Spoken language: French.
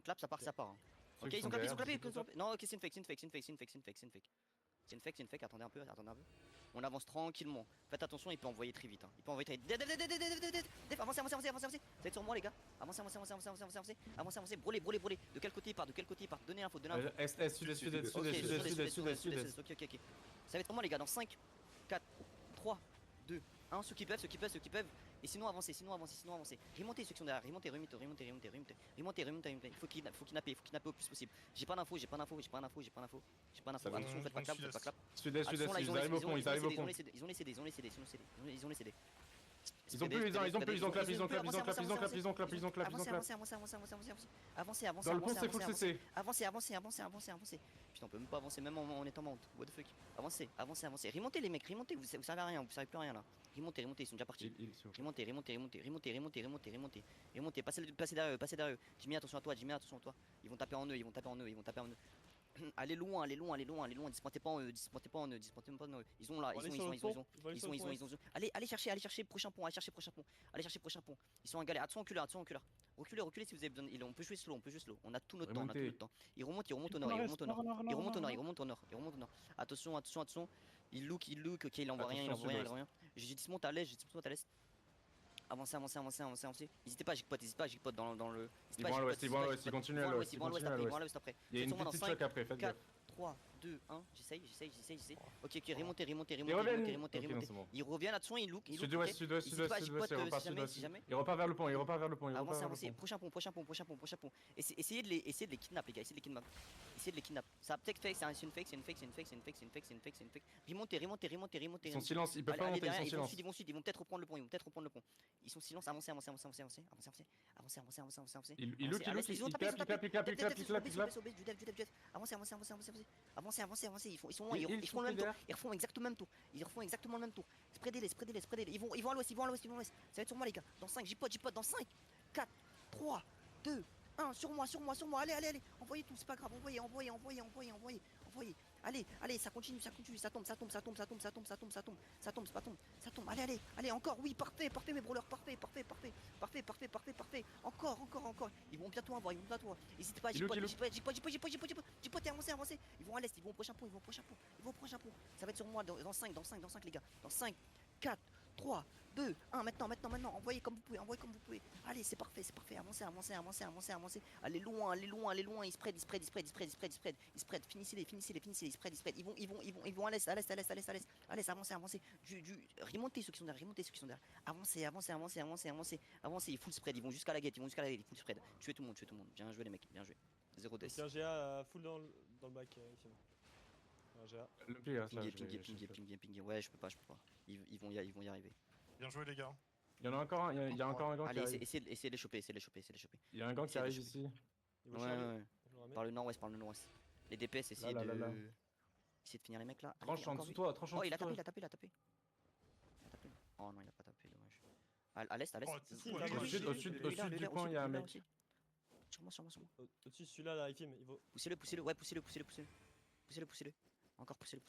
clap, ça part, ça part. Hein. Ok, ils ont clapé, ils ont clapé. Non, ok, c'est une fake, c'est une fake, c'est une fake, c'est une fake, c'est une fake, c'est une fake. C'est une fake, c'est une fake, attendez un peu, attendez un peu. On avance tranquillement. Faites attention, il peut envoyer très vite. Hein. Il peut envoyer très vite. Avancez, avancez, avancez, avancez, avancez. Ça va être sur moi, les gars. Avancez, avancez, avancez, avancez, avancez, avancez. Avancez, avancez. Brûlez, brûlez, brûlez. De quel côté il part, de quel côté il part. Donnez l'info, donnez l'info. Est, sud, sud, sud, sud. Ok, ok, ok. Ça va être sur moi, les gars, dans 5, 4, 3, 2, 1. Ceux qui peuvent, ceux qui peuvent, ceux qui peuvent. Et sinon avancez, sinon avancez, sinon avancez. Remontez ceux qui sont derrière, remontez, remontez, remontez, remontez, remontez, remontez, remontez, remontez. Il faut kidnapper, au plus possible. J'ai pas d'infos, j'ai pas d'infos, j'ai pas d'infos, j'ai pas d'infos. J'ai pas d'infos. Attention, faites pas clap, faites pas clap. Sud, sud, sud, ils arrivent au pont, ils arrivent au pont. Ils ont les CD, ils ont les CD, ils ont les CD. Ils ont plus, ils ont clap, ils ont clap, ils ont clap, ils ont clap, ils ont clap, ils ont clap, ils ont clap. Avancez, avancez, avancez, avancez, avancez, avancez, avancez. Dans le pont, c'est full CC. Avancez, avancez, avancez, avancez, avancez. Putain, on peut même pas avancer, même en étant mount. What the fuck. Avancez, avancez, avancez. Remontez les mecs, remontez, vous servez à rien, vous servez plus à rien là. Remontez, remontez, ils sont déjà partis. Remontez, remontez, remontez, remontez, remontez, remontez, remontez. Remontez, passez derrière eux, passez derrière eux. Jimmy, attention à toi, Jimmy, attention à toi. Ils vont taper en eux, ils vont taper en eux, ils vont taper en eux. Allez loin, allez loin, allez loin, allez loin, disputez pas en eux, disputez pas en eux, disputez pas en eux. Ils ont là, ils ont. Allez chercher prochain pont, allez chercher prochain pont, allez chercher prochain pont. Ils sont en galère, attention enculeur, attention enculeur. Reculez, reculez si vous avez besoin. On peut jouer slow, on peut jouer slow. On a tout notre temps, on a tout notre temps. Ils remontent au nord, ils remontent au nord, ils remontent au nord, ils remontent au nord, ils remontent au nord. Attention, attention, attention. Il look, ok, il envoie rien, il envoie rien, il envoie rien. J'ai dismonte à l'est, j'ai dismonte à l'est. Avancez, avancez, avancez, avancez, avancez. N'hésitez pas à jigpot, n'hésitez pas à jigpot dans le. Ils vont à l'ouest, ils vont à l'ouest, ils continuent à l'ouest, ils vont à l'ouest après. Il y a une petite choc après, faites gaffe. 3, 2, 1, j'essaye. Ok, ok, remontez. Ils reviennent, attention, ils look. Sud-ouest, ils repartent sud-ouest. Ils repartent vers le pont, Avancez, avancez, prochain pont. Essayez de les kidnapper, les gars, essayez de les kidnapper. Ça va peut-être fake, c'est une fake. Remontez. Ils sont silence, ils peuvent pas monter, ils sont silence. Ils vont peut-être reprendre le pont, Ils sont silence, avancez. Ils look, ils clap. Avancez. Ils font loin, ils font le même tour. Ils refont exactement le même tour. Spreadez-les. Ils vont à l'ouest. Ça va être sur moi, les gars. Dans 5, j'y dans 5, 4, 3, 2, 1, sur moi. Allez. Envoyez tout, c'est pas grave. Envoyez. Allez, ça continue. Ça tombe. Allez, encore. Oui, parfait, mes brawlers. Parfait. Encore. Ils vont bientôt avoir. N'hésitez pas à jipot, avancez. Ils vont à l'est, ils vont au prochain pont. Ça va être sur moi dans 5, les gars. Dans 5, 4, 3, 2, 1, maintenant. Envoyez comme vous pouvez. Allez, c'est parfait. Avancez. Allez loin. Ils spread. Finissez-les. Ils spread. Ils vont à l'est. Allez, avancez. Remontez ceux qui sont derrière. Avancez. Ils full spread. Ils vont jusqu'à la gate. Ils full spread. Tuez tout le monde. Bien joué, les mecs. Bien joué. 0 death. C'est un GA full dans le bac ici. Un GA. Le pire, Ping. Ouais, je peux pas. Ils vont y arriver. Bien joué, les gars. Il y en a encore un, il y a encore un gant qui arrive. Allez, essayez de les choper. Il y a un gant qui arrive ici. Ouais. Par le nord-ouest. Les DPS, essayez de finir les mecs là. Tranche en dessous de toi, Oh, il a tapé. Oh non, il a pas tapé, dommage. À l'est. Au sud du point, il y a un mec. Sur moi. Au-dessus, celui-là, là, il filme. Poussez-le. Ouais, poussez-le. Encore poussez-le.